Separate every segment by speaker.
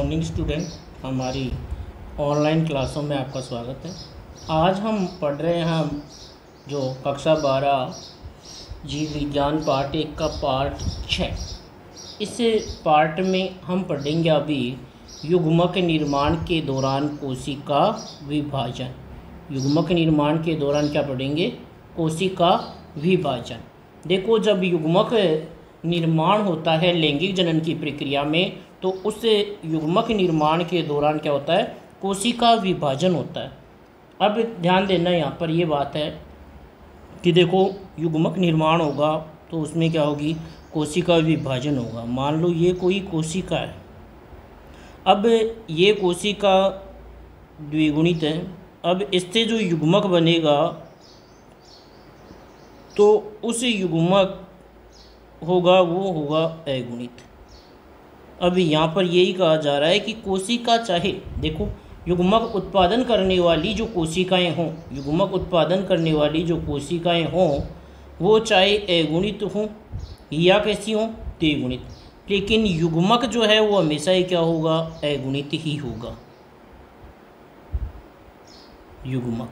Speaker 1: Morning student, हमारी online क्लासों में आपका स्वागत है। आज हम पढ़ रहे हैं जो कक्षा 12 जीव विज्ञान पार्ट 1 का पार्ट 6। इस पार्ट में हम पढ़ेंगे अभी युग्मक निर्माण के दौरान कोशिका विभाजन। युग्मक निर्माण के दौरान क्या पढ़ेंगे? कोशिका विभाजन। देखो, जब युग्मक निर्माण होता है लैंगिक जनन की प्रक्रिया में, तो उस युग्मक निर्माण के दौरान क्या होता है? कोशिका विभाजन होता है। अब ध्यान देना, यहाँ पर ये बात है कि देखो, युग्मक निर्माण होगा तो उसमें क्या होगी? कोशिका विभाजन होगा। मान लो ये कोई कोशिका है। अब ये कोशिका द्विगुणित है। अब इससे जो युग्मक बनेगा तो उस युग्मक होगा वो होगा अगुणित। अब यहाँ पर यही कहा जा रहा है कि कोशिका चाहे, देखो, युग्मक उत्पादन करने वाली जो कोशिकाएं हों, युग्मक उत्पादन करने वाली जो कोशिकाएं हों वो चाहे अगुणित हों या कैसी हों? द्विगुणित। लेकिन युग्मक जो है वो हमेशा ही क्या होगा? अगुणित ही होगा। युग्मक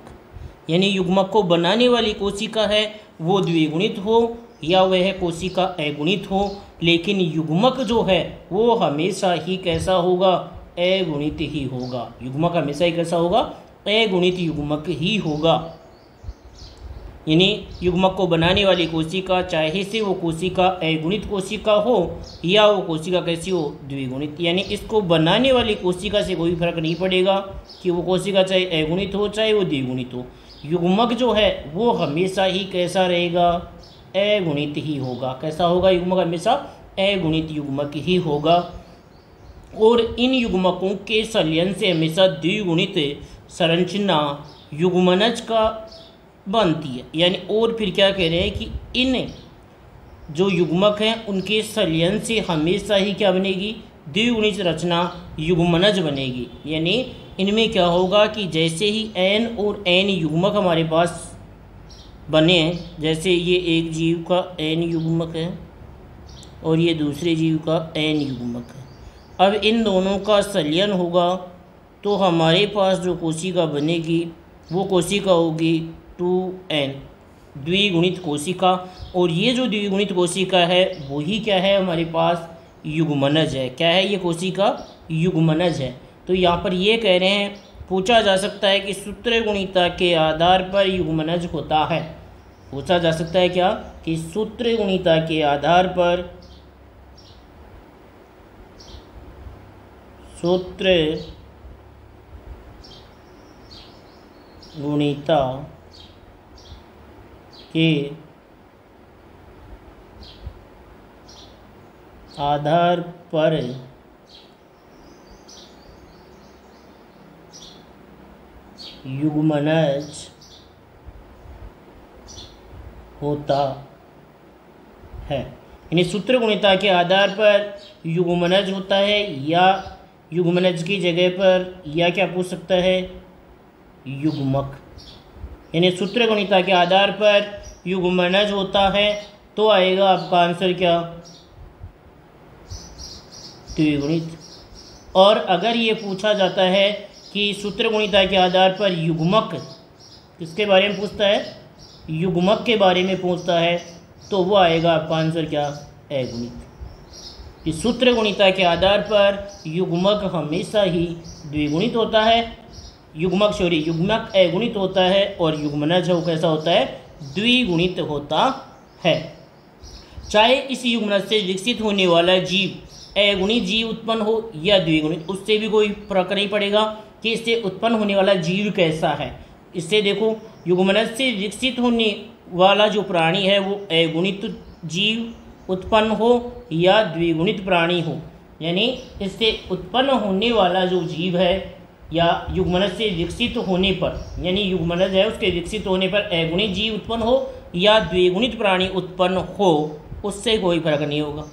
Speaker 1: यानी युग्मक को बनाने वाली कोशिका है वो द्विगुणित हो या वह कोशिका अगुणित हो, लेकिन युग्मक जो है वो हमेशा ही कैसा होगा? अगुणित ही होगा। युग्मक हमेशा ही कैसा होगा? अगुणित युग्मक ही होगा। यानी युग्मक को बनाने वाली कोशिका चाहे से वो कोशिका अगुणित कोशिका हो या वो कोशिका कैसी हो? द्विगुणित। यानी इसको बनाने वाली कोशिका से कोई फर्क नहीं पड़ेगा कि वो कोशिका चाहे अगुणित हो चाहे वो द्विगुणित हो। युग्मक जो है वो हमेशा ही कैसा रहेगा? अगुणित ही होगा। कैसा होगा? युग्मक हमेशा अगुणित युग्मक ही होगा। और इन युग्मकों के संलयन से हमेशा द्विगुणित संरचना युग्मनज का बनती है। यानी और फिर क्या कह रहे हैं कि इन जो युग्मक हैं उनके संलयन से हमेशा ही क्या बनेगी? द्विगुणित रचना युग्मनज बनेगी। यानी इनमें क्या होगा कि जैसे ही एन और एन युग्मक हमारे पास बने हैं, जैसे ये एक जीव का एन युग्मक है और ये दूसरे जीव का एन युग्मक है। अब इन दोनों का संलयन होगा तो हमारे पास जो कोशिका बनेगी वो कोशिका होगी 2n, द्विगुणित कोशिका। और ये जो द्विगुणित कोशिका है वही क्या है? हमारे पास युग्मनज है। क्या है ये कोशिका? युग्मनज है। तो यहाँ पर ये कह रहे हैं, पूछा जा सकता है कि सूत्रगुणिता के आधार पर युग्मनज होता है। पूछा जा सकता है क्या? कि सूत्रगुणिता के आधार पर सूत्रगुणिता के आधार पर युग्मनज होता है। यानी सूत्रगुणिता के आधार पर युग्मनज होता है, या युग्मनज की जगह पर या क्या पूछ सकता है? युग्मक। यानी सूत्रगुणिता के आधार पर युग्मनज होता है तो आएगा आपका आंसर क्या? द्विगुणित। और अगर ये पूछा जाता है कि सूत्रगुणिता के आधार पर युग्मक, किसके बारे में पूछता है? युग्मक के बारे में पूछता है, तो वो आएगा आपका आंसर क्या? अगुणित। इस सूत्रगुणिता के आधार पर युग्मक हमेशा ही द्विगुणित होता है, युग्मक अगुणित होता है, और युग्मनज वो कैसा होता है? द्विगुणित होता है। चाहे इस युग्मनज से विकसित होने वाला जीव अगुणित जीव उत्पन्न हो या द्विगुणित, उससे भी कोई फर्क नहीं पड़ेगा कि इससे उत्पन्न होने वाला जीव कैसा है। इससे देखो, युग्मनज से विकसित होने वाला जो प्राणी है वो अगुणित जीव उत्पन्न हो या द्विगुणित प्राणी हो। यानी इससे उत्पन्न होने वाला जो जीव है या युग्मनज से विकसित होने पर, यानी युग्मनज है उसके विकसित होने पर अगुणित जीव उत्पन्न हो या द्विगुणित प्राणी उत्पन्न हो, उससे कोई फर्क नहीं होगा।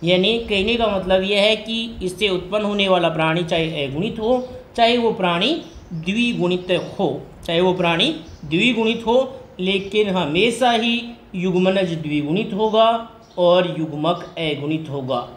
Speaker 1: यानी कहने का मतलब यह है कि इससे उत्पन्न होने वाला प्राणी चाहे अगुणित हो चाहे वो प्राणी द्विगुणित हो, लेकिन हमेशा ही युग्मनज द्विगुणित होगा और युग्मक अगुणित होगा।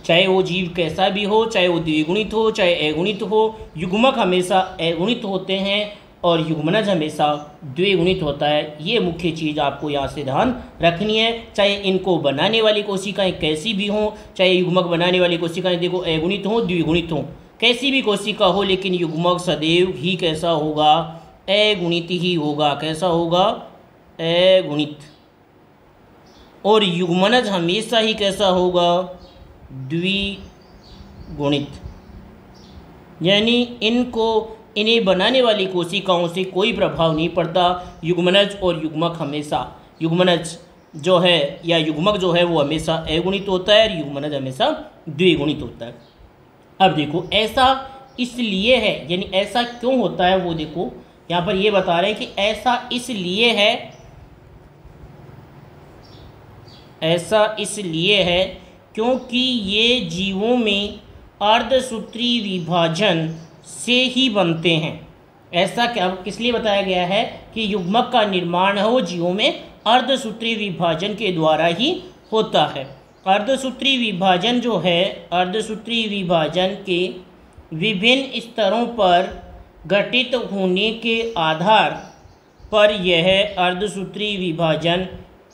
Speaker 1: चाहे वो जीव कैसा भी हो, चाहे वो द्विगुणित हो चाहे अगुणित हो, युग्मक हमेशा अगुणित होते हैं और युग्मनज हमेशा द्विगुणित होता है। ये मुख्य चीज़ आपको यहाँ से ध्यान रखनी है। चाहे इनको बनाने वाली कोशिकाएं कैसी भी हों, चाहे युग्मक बनाने वाली कोशिकाएं देखो अगुणित हों द्विगुणित हों, कैसी भी कोशिका हो, लेकिन युग्मक सदैव ही कैसा होगा, अगुणित ही होगा। कैसा होगा, अगुणित। और युग्मनज हमेशा ही कैसा होगा, द्विगुणित। यानी इन्हें बनाने वाली कोशिकाओं से कोई प्रभाव नहीं पड़ता। युग्मनज और युग्मक हमेशा, युग्मनज जो है या युग्मक जो है वो हमेशा अगुणित होता है और युग्मनज हमेशा द्विगुणित होता है। अब देखो ऐसा इसलिए है, यानी ऐसा क्यों होता है वो देखो यहाँ पर ये बता रहे हैं कि ऐसा इसलिए है, ऐसा इसलिए है क्योंकि ये जीवों में अर्धसूत्री विभाजन से ही बनते हैं। ऐसा क्या किस लिए बताया गया है कि युग्मक का निर्माण है वो जीवों में अर्धसूत्री विभाजन के द्वारा ही होता है। अर्धसूत्री विभाजन जो है, अर्धसूत्री विभाजन के विभिन्न स्तरों पर घटित होने के आधार पर यह अर्धसूत्री विभाजन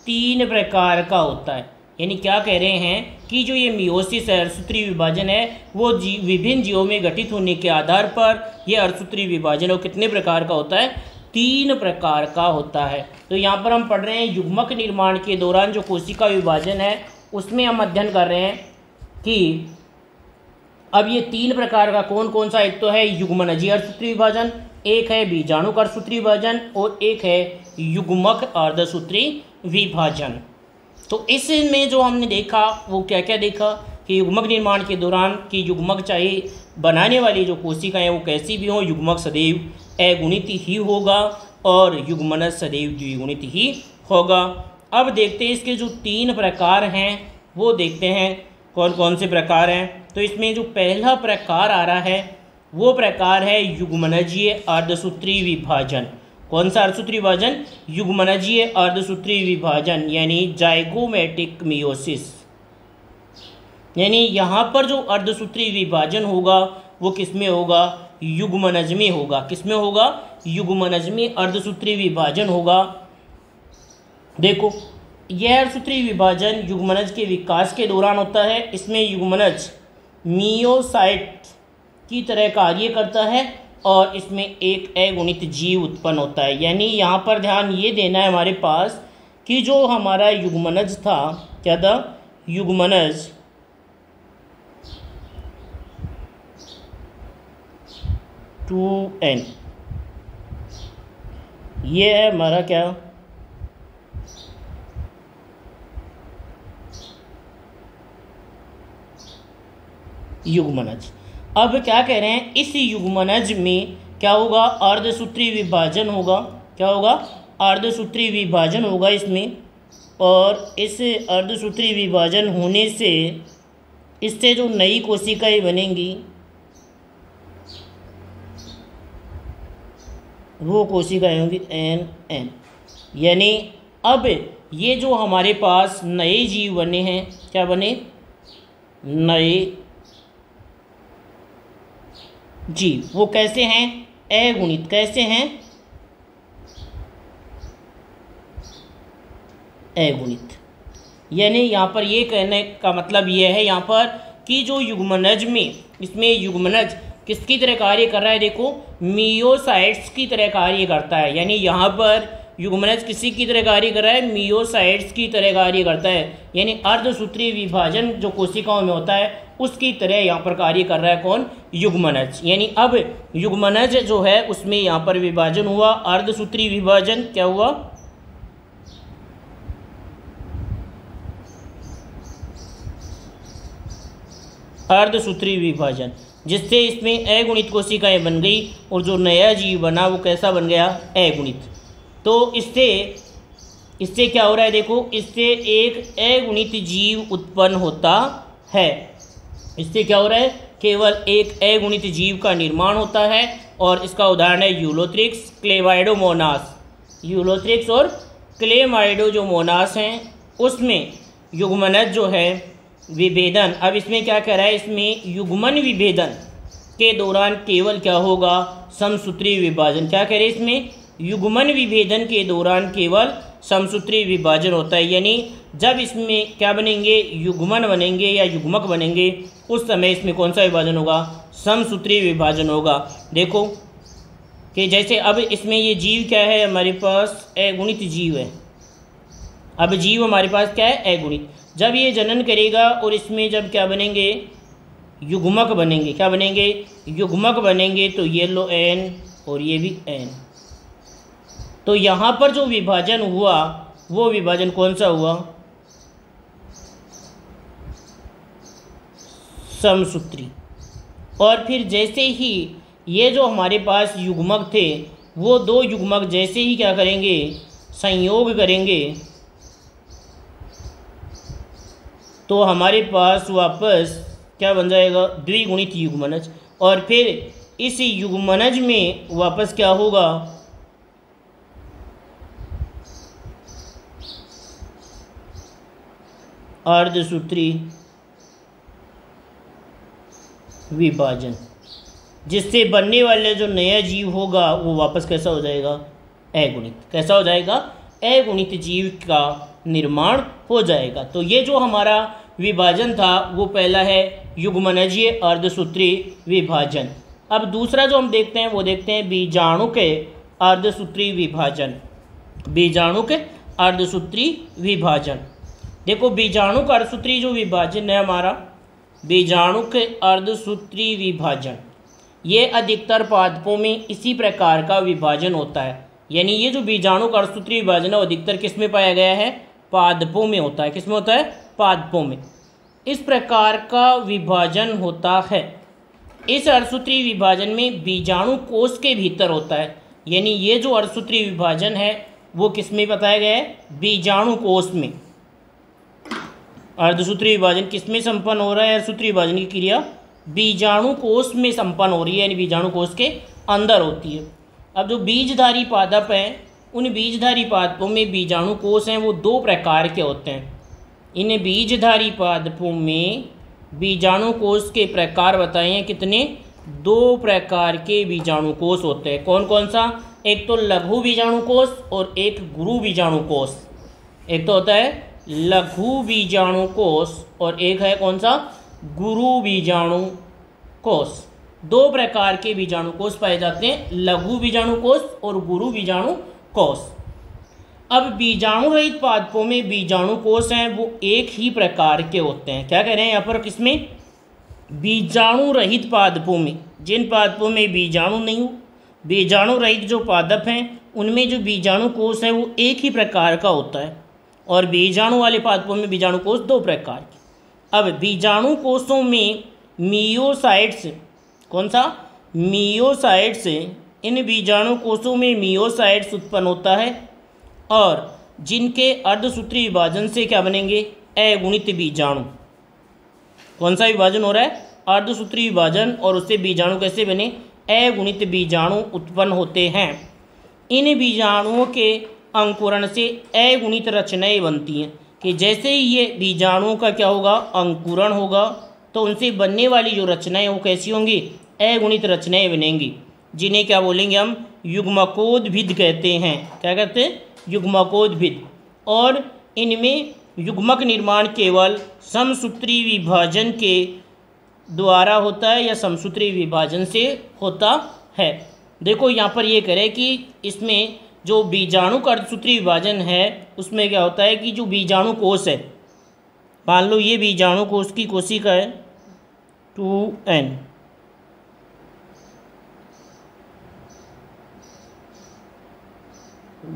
Speaker 1: 3 प्रकार का होता है। यानी क्या कह रहे हैं कि जो ये मियोसिस है, अर्धसूत्री विभाजन है, वो विभिन्न जीवों में घटित होने के आधार पर यह अर्धसूत्री विभाजन वो कितने प्रकार का होता है, 3 प्रकार का होता है। तो यहाँ पर हम पढ़ रहे हैं युग्मक निर्माण के दौरान जो कोशिका विभाजन है उसमें हम अध्ययन कर रहे हैं कि अब ये 3 प्रकार का कौन कौन सा, एक तो है युग्मनजीय अर्धसूत्री विभाजन, एक है बीजाणुक अर्धसूत्री विभाजन और एक है युग्मक अर्धसूत्री विभाजन। तो इसमें जो हमने देखा वो क्या क्या देखा कि युग्मक निर्माण के दौरान कि युग्मक चाहे बनाने वाली जो कोशिकाएं वो कैसी भी हों, युग्मक सदैव अगुणित ही होगा और युग्मनज सदैव द्विगुणित ही होगा। अब देखते हैं इसके जो 3 प्रकार हैं वो देखते हैं कौन कौन से प्रकार हैं। तो इसमें जो पहला प्रकार आ रहा है वो प्रकार है युग्मनजीय अर्धसूत्री विभाजन। कौन सा अर्धसूत्री विभाजन, युग्मनजीय अर्धसूत्री विभाजन यानी जाइगोमेटिक मियोसिस। यानी यहाँ पर जो अर्धसूत्री विभाजन होगा वो किसमें होगा, युग्मनज में होगा। किसमें होगा, युग्मनज में अर्धसूत्री विभाजन होगा। देखो यह अर्धसूत्री विभाजन युग्मनज के विकास के दौरान होता है। इसमें युग्मनज मियोसाइट की तरह कार्य करता है और इसमें एक अगुणित जीव उत्पन्न होता है। यानी यहाँ पर ध्यान ये देना है हमारे पास कि जो हमारा युग्मनज था, क्या था, युग्मनज टू एन, ये है हमारा क्या, युग्मनज। अब क्या कह रहे हैं, इस युग्मनज में क्या होगा, अर्धसूत्री विभाजन होगा। क्या होगा, अर्धसूत्री विभाजन होगा इसमें। और इस अर्धसूत्री विभाजन होने से इससे जो नई कोशिकाएं बनेंगी वो कोशिकाएं होंगी एन। यानी अब ये जो हमारे पास नए जीव बने हैं, क्या बने, नए जीव, वो कैसे हैं, अगुणित। कैसे हैं, अगुणित। यानी यहाँ पर ये कहने का मतलब ये है यहाँ पर कि जो युग्मनज में, इसमें युग्मनज किसकी तरह कार्य कर रहा है, देखो मियोसाइट्स की तरह कार्य करता है। यानी यहाँ पर युग्मनज किसी की तरह कार्य कर रहा है, मियोसाइट्स की तरह कार्य करता है। यानी अर्धसूत्री विभाजन जो कोशिकाओं में होता है उसकी तरह यहाँ पर कार्य कर रहा है कौन, युग्मनज। यानी अब युग्मनज जो है उसमें यहाँ पर विभाजन हुआ, अर्धसूत्री विभाजन क्या हुआ, अर्धसूत्री विभाजन, जिससे इसमें अगुणित कोशिकाएं बन गई और जो नया जीव बना वो कैसा बन गया, अगुणित। तो इससे क्या हो रहा है, देखो इससे एक अगुणित जीव उत्पन्न होता है। इससे क्या हो रहा है, केवल एक अगुणित जीव का निर्माण होता है और इसका उदाहरण है यूलोथ्रिक्स, क्लेमाइडोमोनास। यूलोथ्रिक्स और क्लेमाइडो जो मोनास हैं उसमें युग्मनज जो है विभेदन। अब इसमें क्या कह रहा है, इसमें युग्मन विभेदन के दौरान केवल क्या होगा, समसूत्री विभाजन। क्या कह रहे हैं इसमें, युग्मन विभेदन के दौरान केवल समसूत्री विभाजन होता है। यानी जब इसमें क्या बनेंगे, युग्मन बनेंगे या युग्मक बनेंगे, उस समय इसमें कौन सा विभाजन होगा, समसूत्री विभाजन होगा। देखो कि जैसे अब इसमें ये जीव क्या है, हमारे पास अगुणित जीव है। अब जीव हमारे पास क्या है, अगुणित। जब ये जनन करेगा और इसमें जब क्या बनेंगे, युग्मक बनेंगे। क्या बनेंगे, युग्मक बनेंगे। तो ये लो एन और ये भी एन। तो यहाँ पर जो विभाजन हुआ वो विभाजन कौन सा हुआ, समसूत्री। और फिर जैसे ही ये जो हमारे पास युग्मक थे, वो दो युग्मक जैसे ही क्या करेंगे, संयोग करेंगे, तो हमारे पास वापस क्या बन जाएगा, द्विगुणित युग्मनज। और फिर इस युग्मनज में वापस क्या होगा, अर्धसूत्री विभाजन, जिससे बनने वाले जो नया जीव होगा वो वापस कैसा हो जाएगा, अगुणित। कैसा हो जाएगा, अगुणित जीव का निर्माण हो जाएगा। तो ये जो हमारा विभाजन था वो पहला है युग्मनजीय अर्धसूत्री विभाजन। अब दूसरा जो हम देखते हैं वो देखते हैं बीजाणुक अर्धसूत्री विभाजन। बीजाणुक अर्धसूत्री विभाजन। देखो बीजाणुक अर्धसूत्री जो विभाजन है हमारा, बीजाणुक अर्धसूत्री विभाजन, ये अधिकतर पादपों में इसी प्रकार का विभाजन होता है। यानी ये जो बीजाणुक अर्धसूत्री विभाजन है वो अधिकतर किस में पाया गया है, पादपों में होता है। किस में होता है, पादपों में। इस प्रकार का विभाजन होता है। इस अर्धसूत्री विभाजन में बीजाणु कोष के भीतर होता है। यानी ये जो अर्धसूत्री विभाजन है वो किस में बताया गया है, बीजाणु कोष में। अर्धसूत्री विभाजन किस में संपन्न हो रहा है, अर्धसूत्री विभाजन की क्रिया बीजाणु कोष में संपन्न हो रही है, यानी बीजाणु कोष के अंदर होती है। अब जो बीजधारी पादप हैं, उन बीजधारी पादपों में बीजाणु कोष हैं वो दो प्रकार के होते हैं। इन बीजधारी पादपों में बीजाणु कोष के प्रकार बताए हैं कितने, दो प्रकार के बीजाणु कोष होते हैं। कौन कौन सा, एक तो लघु बीजाणु कोष और एक गुरु बीजाणु कोष। एक तो होता है लघु बीजाणु कोष और एक है कौन सा, गुरु बीजाणु कोष। दो प्रकार के बीजाणु कोष पाए जाते हैं, लघु बीजाणु कोष और गुरु बीजाणु कोष। अब बीजाणु रहित पादपों में बीजाणु कोष हैं वो एक ही प्रकार के होते हैं। क्या कह रहे हैं यहाँ पर, किसमें, बीजाणु रहित पादपों में। जिन पादपों में बीजाणु नहीं हो, बीजाणु रहित जो पादप हैं उनमें जो बीजाणु कोष है वो एक ही प्रकार का होता है। और बीजाणु वाले पादपों में बीजाणु कोष दो प्रकार के। अब बीजाणु कोषों में मियोसाइट्स, कौन सा, मियोसाइट्स। इन बीजाणु कोषों में मियोसाइट्स उत्पन्न होता है और जिनके अर्धसूत्री विभाजन से क्या बनेंगे, अगुणित बीजाणु। कौन सा विभाजन हो रहा है, अर्धसूत्री विभाजन, और उससे बीजाणु कैसे बने, अगुणित बीजाणु उत्पन्न होते हैं। इन बीजाणुओं के अंकुरण से अगुणित रचनाएं बनती हैं कि जैसे ही ये बीजाणुओं का क्या होगा, अंकुरण होगा, तो उनसे बनने वाली जो रचनाएं वो कैसी होंगी, अगुणित रचनाएं बनेंगी, जिन्हें क्या बोलेंगे हम, युग्मकोद्भिद कहते हैं। क्या कहते हैं, युग्मकोद्भिद। और इनमें युग्मक निर्माण केवल समसूत्री विभाजन के द्वारा होता है या समसूत्री विभाजन से होता है। देखो यहाँ पर ये करें कि इसमें जो बीजाणु का अर्धसूत्री विभाजन है उसमें क्या होता है कि जो बीजाणु कोष है, मान लो ये बीजाणु कोष की कोशिका है 2n,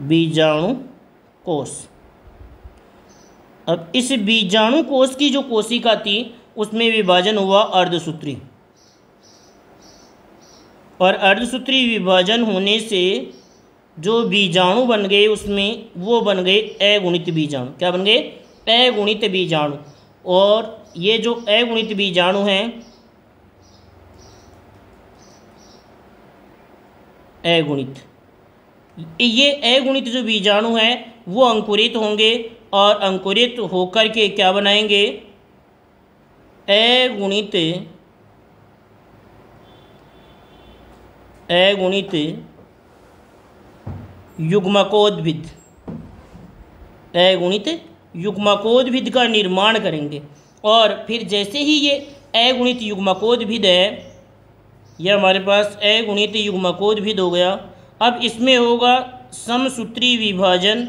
Speaker 1: बीजाणु कोष। अब इस बीजाणु कोष की जो कोशिका थी उसमें विभाजन हुआ अर्धसूत्री, और अर्धसूत्री विभाजन होने से जो बीजाणु बन गए उसमें वो बन गए अगुणित बीजाणु। क्या बन गए, अगुणित बीजाणु। और ये जो अगुणित बीजाणु हैं, अगुणित, ये अगुणित जो बीजाणु हैं वो अंकुरित होंगे और अंकुरित होकर के क्या बनाएंगे, अगुणित युग्मकोद्भिद, अगुणित युग्मकोद्भिद का निर्माण करेंगे। और फिर जैसे ही ये अगुणित युग्मकोद्भिद है, यह हमारे पास अगुणित युग्मकोद्भिद हो गया। अब इसमें होगा समसूत्री विभाजन,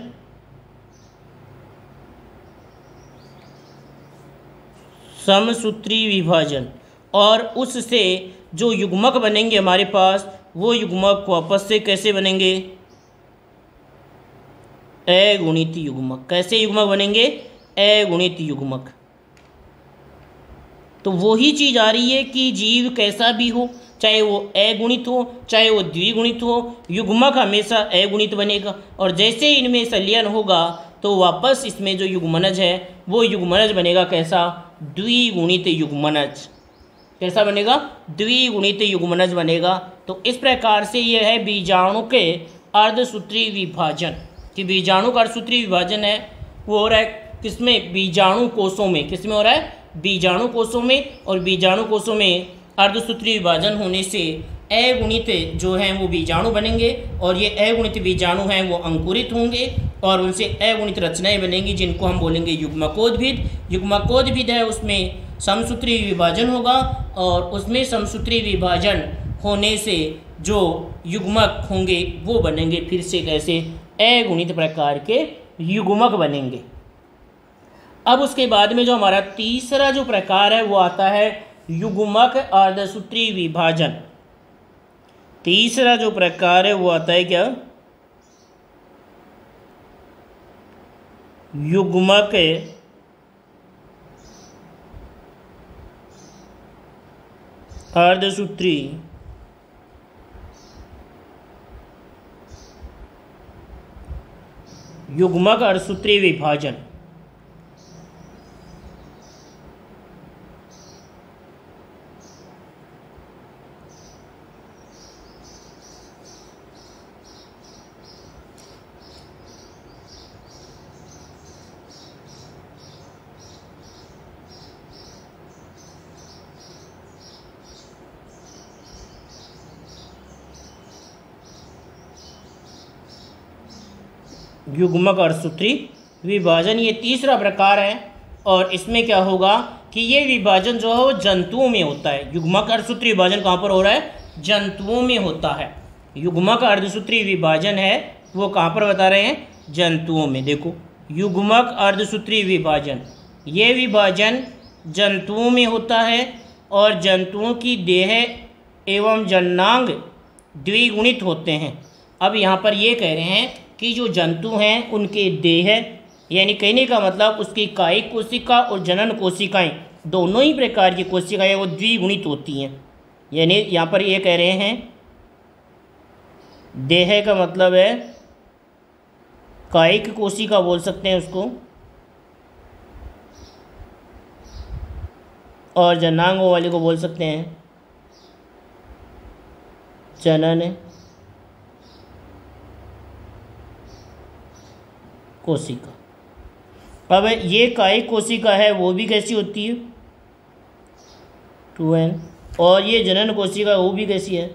Speaker 1: समसूत्री विभाजन, और उससे जो युग्मक बनेंगे हमारे पास, वो युग्मक वापस से कैसे बनेंगे? अगुणित युग्मक। कैसे युग्मक बनेंगे? अगुणित युग्मक। तो वही चीज़ आ रही है कि जीव कैसा भी हो, चाहे वो अगुणित हो चाहे वो द्विगुणित हो, युग्मक हमेशा अगुणित बनेगा। और जैसे इनमें संलयन होगा तो वापस इसमें जो युग्मनज है वो युग्मनज बनेगा कैसा? द्विगुणित युग्मनज। कैसा बनेगा? द्विगुणित युग्मनज बनेगा। तो इस प्रकार से यह है बीजाणु के अर्धसूत्री विभाजन, कि बीजाणु का अर्धसूत्री विभाजन है वो हो रहा है किसमें? बीजाणु कोषों में। किसमें हो रहा है? बीजाणु कोषों में। और बीजाणु कोषों में अर्धसूत्री विभाजन होने से अगुणित जो हैं वो बीजाणु बनेंगे, और ये अगुणित बीजाणु हैं वो अंकुरित होंगे और उनसे अगुणित रचनाएं बनेंगी जिनको हम बोलेंगे युग्मकोद्भिद। युग्मकोद्भिद है उसमें समसूत्री विभाजन होगा, और उसमें समसूत्री विभाजन होने से जो युग्मक होंगे वो बनेंगे फिर से कैसे? अगुणित प्रकार के युग्मक बनेंगे। अब उसके बाद में जो हमारा तीसरा जो प्रकार है वो आता है युग्मक अर्धसूत्री विभाजन। तीसरा जो प्रकार है वो आता है क्या? युग्मक अर्धसूत्री युग्मक अर्धसूत्री विभाजन। युग्मक अर्धसूत्री विभाजन ये तीसरा प्रकार है, और इसमें क्या होगा कि ये विभाजन जो है वो जंतुओं में होता है। युग्मक अर्धसूत्री विभाजन कहाँ पर हो रहा है? जंतुओं में होता है। युग्मक अर्धसूत्री विभाजन है वो कहाँ पर बता रहे हैं? जंतुओं में। देखो, युग्मक अर्धसूत्री विभाजन, ये विभाजन जंतुओं में होता है, और जंतुओं की देह एवं जननांग द्विगुणित होते हैं। अब यहाँ पर ये कह रहे हैं कि जो जंतु हैं उनके देह, यानी कहने का मतलब उसकी कायिक कोशिका और जनन कोशिकाएं, दोनों ही प्रकार की कोशिकाएं वो द्विगुणित होती हैं। यानी यहाँ पर ये कह रहे हैं देह का मतलब है कायिक कोशिका बोल सकते हैं उसको, और जननांगों वाले को बोल सकते हैं जनन कोशिका। अब ये कायिक कोशिका है वो भी कैसी होती है? 2n। और ये जनन कोशिका वो भी कैसी है?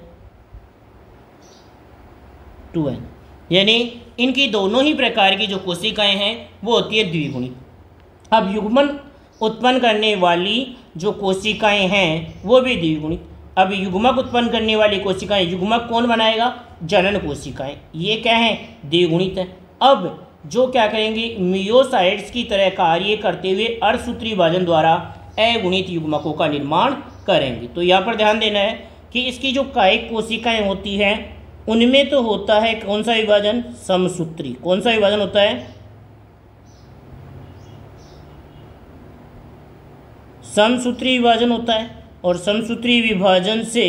Speaker 1: 2n। यानी इनकी दोनों ही प्रकार की जो कोशिकाएं हैं वो होती है द्विगुणित। अब युग्मन उत्पन्न करने वाली जो कोशिकाएं हैं वो भी द्विगुणित। अब युग्मक उत्पन्न करने वाली कोशिकाएं, युग्मक कौन बनाएगा? जनन कोशिकाएं। ये क्या है? द्विगुणित है। अब जो क्या करेंगे? मियोसाइट्स की तरह कार्य करते हुए अर्धसूत्री विभाजन द्वारा अगुणित युग्मकों का निर्माण करेंगे। तो यहाँ पर ध्यान देना है कि इसकी जो कायिक कोशिकाएं होती हैं उनमें तो होता है कौन सा विभाजन? समसूत्री। कौन सा विभाजन होता है? समसूत्री विभाजन होता है। और समसूत्री विभाजन से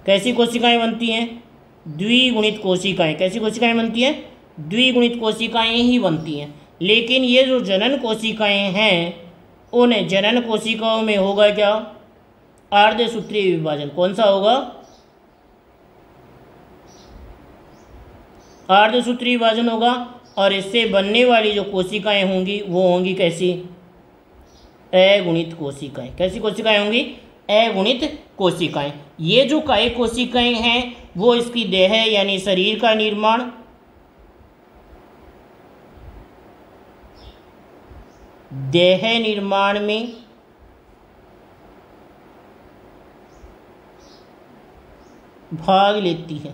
Speaker 1: कैसी कोशिकाएं बनती हैं? द्विगुणित कोशिकाएं। कैसी कोशिकाएं बनती हैं? द्विगुणित कोशिकाएं ही बनती हैं। लेकिन ये जो जनन कोशिकाएं हैं उन जनन कोशिकाओं में होगा क्या? अर्धसूत्री विभाजन। कौन सा होगा? अर्धसूत्री विभाजन होगा। और इससे बनने वाली जो कोशिकाएं होंगी वो होंगी कैसी? अगुणित कोशिकाएं। कैसी कोशिकाएं होंगी? अगुणित कोशिकाएं। ये जो काय कोशिकाएं हैं वो इसकी देह यानी शरीर का निर्माण, देह निर्माण में भाग लेती है,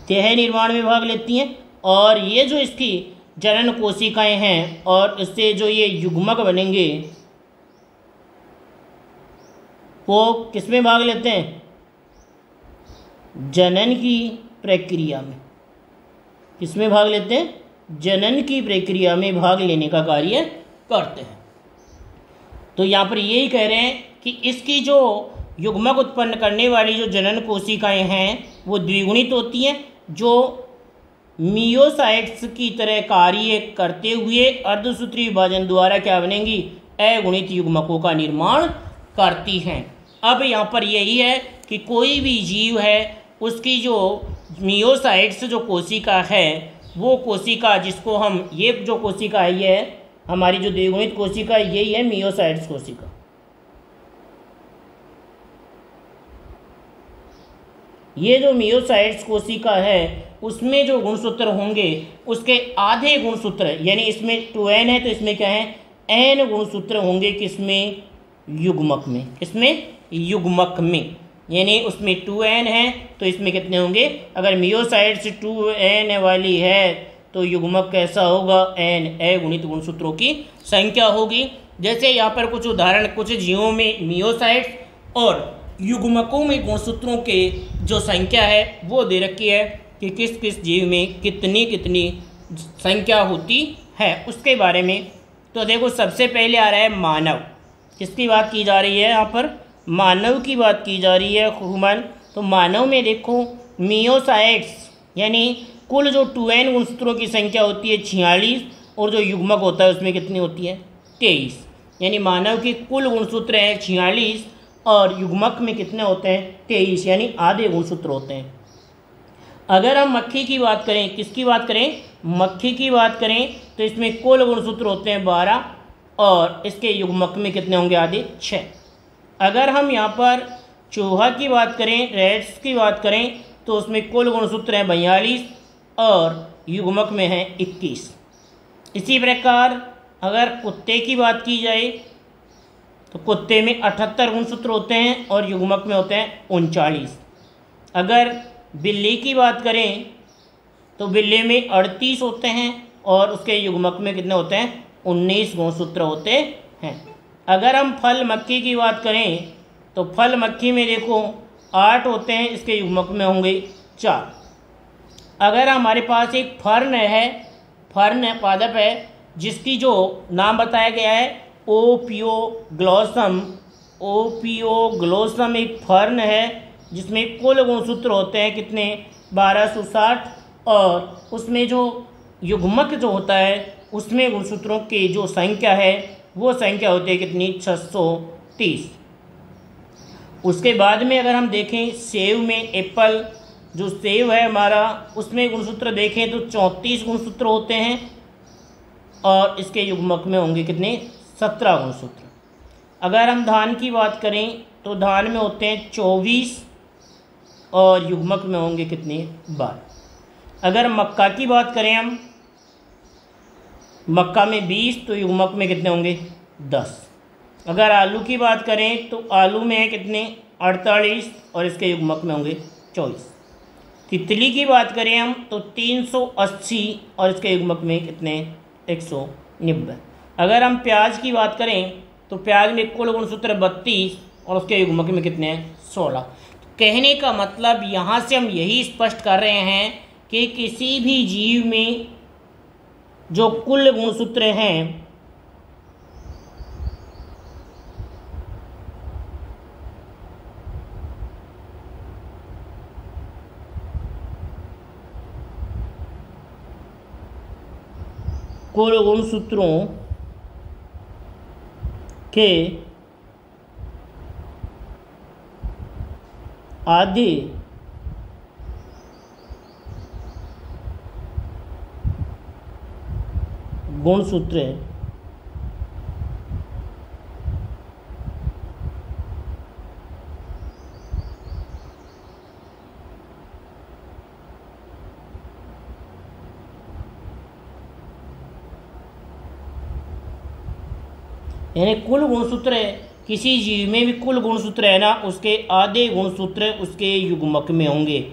Speaker 1: देह निर्माण में भाग लेती हैं। और ये जो इसकी जनन कोशिकाएं हैं और इससे जो ये युग्मक बनेंगे वो किसमें भाग लेते हैं? जनन की प्रक्रिया में। किसमें भाग लेते हैं? जनन की प्रक्रिया में भाग लेने का कार्य करते हैं। तो यहाँ पर यही कह रहे हैं कि इसकी जो युग्मक उत्पन्न करने वाली जो जनन कोशिकाएं हैं वो द्विगुणित होती हैं, जो मियोसाइट्स की तरह कार्य करते हुए अर्धसूत्री विभाजन द्वारा क्या बनेंगी? अगुणित युग्मकों का निर्माण करती हैं। अब यहाँ पर यही है कि कोई भी जीव है उसकी जो मियोसाइट्स जो कोशिका है वो कोशिका जिसको हम, ये जो कोशिका है ये हमारी जो द्विगुणित कोशिका यही है मियोसाइट्स कोशिका। ये जो मियोसाइट्स कोशिका है उसमें जो गुणसूत्र होंगे उसके आधे गुणसूत्र, यानी इसमें 2n है तो इसमें क्या है? n गुणसूत्र होंगे। किसमें? युग्मक में। किसमें? युग्मक में। यानी उसमें 2n है तो इसमें कितने होंगे? अगर मियोसाइट्स 2n वाली है तो युग्मक कैसा होगा? n, अगुणित गुणसूत्रों की संख्या होगी। जैसे यहाँ पर कुछ उदाहरण, कुछ जीवों में मियोसाइट्स और युग्मकों में गुणसूत्रों के जो संख्या है वो दे रखी है कि किस किस जीव में कितनी कितनी संख्या होती है उसके बारे में। तो देखो सबसे पहले आ रहा है मानव। किसकी बात की जा रही है यहाँ पर? मानव की बात की जा रही है ह्यूमन। तो मानव में देखो मियोसाइट्स यानी कुल जो 2n गुणसूत्रों की संख्या होती है 46 और जो युग्मक होता है उसमें कितनी होती है? 23। यानी मानव के कुल गुणसूत्र हैं 46 और युग्मक में कितने होते हैं? 23, यानी आधे गुणसूत्र होते हैं। अगर हम मक्खी की बात करें, किसकी बात करें? मक्खी की बात करें तो इसमें कुल गुणसूत्र होते हैं 12 और इसके युग्मक में कितने होंगे? आधे 6। अगर हम यहाँ पर चूहा की बात करें, रैट्स की बात करें तो उसमें कुल गुणसूत्र हैं 42 और युग्मक में है 21। इसी प्रकार अगर कुत्ते की बात की जाए तो कुत्ते में 78 गुणसूत्र होते हैं और युग्मक में होते हैं 39। अगर बिल्ली की बात करें तो बिल्ली में 38 होते हैं और उसके युग्मक में कितने होते हैं? 19 गुणसूत्र होते हैं। अगर हम फल मक्खी की बात करें तो फल मक्खी में देखो 8 होते हैं, इसके युग्मक में होंगे 4। अगर हमारे पास एक फर्न है, फर्न पादप है जिसकी जो नाम बताया गया है ओपियोग्लोसम, ओपियोग्लोसम एक फर्न है जिसमें कुल गुणसूत्र होते हैं कितने? 1260 और उसमें जो युग्मक जो होता है उसमें गुणसूत्रों की जो संख्या है वो संख्या होती है कितनी? 630। उसके बाद में अगर हम देखें सेब में, एप्पल जो सेब है हमारा उसमें गुणसूत्र देखें तो 34 गुणसूत्र होते हैं और इसके युग्मक में होंगे कितने? 17 गुणसूत्र। अगर हम धान की बात करें तो धान में होते हैं 24 और युग्मक में होंगे कितने? 12। अगर मक्का की बात करें हम, मक्का में 20 तो युग्मक में कितने होंगे? 10। अगर आलू की बात करें तो आलू में है कितने? 48 और इसके युग्मक में होंगे 24। तितली की बात करें हम तो 380 और इसके युग्मक में कितने? 190। अगर हम प्याज की बात करें तो प्याज में कुल गुणसूत्र 32 और उसके युग्मक में कितने हैं? 16। कहने का मतलब यहाँ से हम यही स्पष्ट कर रहे हैं कि किसी भी जीव में जो कुल गुणसूत्र हैं कुल गुणसूत्रों के आधे गुणसूत्र यानी कुल गुणसूत्र है, किसी जीव में भी कुल गुणसूत्र है ना, उसके आधे गुणसूत्र उसके युग्मक में होंगे।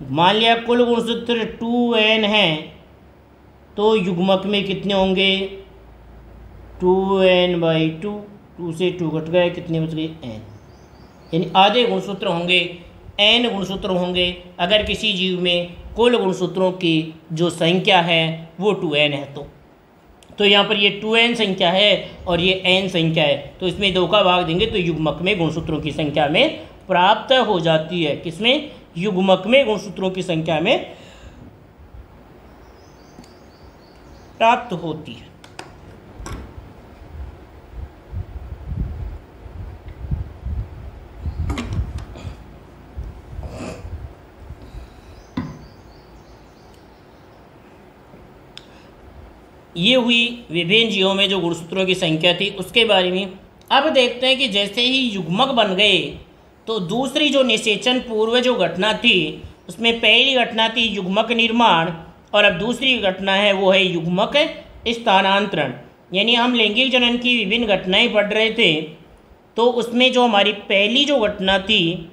Speaker 1: मान लिया कुल गुणसूत्र 2n हैं, तो युग्मक में कितने होंगे? 2n/2, 2 से 2 घट गए, कितने बच गए? n। यानी आधे गुणसूत्र होंगे, n गुणसूत्र होंगे अगर किसी जीव में कुल गुणसूत्रों की जो संख्या है वो 2n है। तो यहाँ पर ये 2n संख्या है और ये n संख्या है, तो इसमें 2 का भाग देंगे तो युग्मक में गुणसूत्रों की संख्या में प्राप्त हो जाती है। किसमें? युग्मक में गुणसूत्रों की संख्या में प्राप्त होती है। ये हुई विभिन्न जीवों में जो गुणसूत्रों की संख्या थी उसके बारे में। अब देखते हैं कि जैसे ही युग्मक बन गए तो दूसरी जो निषेचन पूर्व जो घटना थी उसमें पहली घटना थी युग्मक निर्माण और अब दूसरी घटना है वो है युग्मक स्थानांतरण। यानी हम लैंगिक जनन की विभिन्न घटनाएं पढ़ रहे थे, तो उसमें जो हमारी पहली जो घटना थी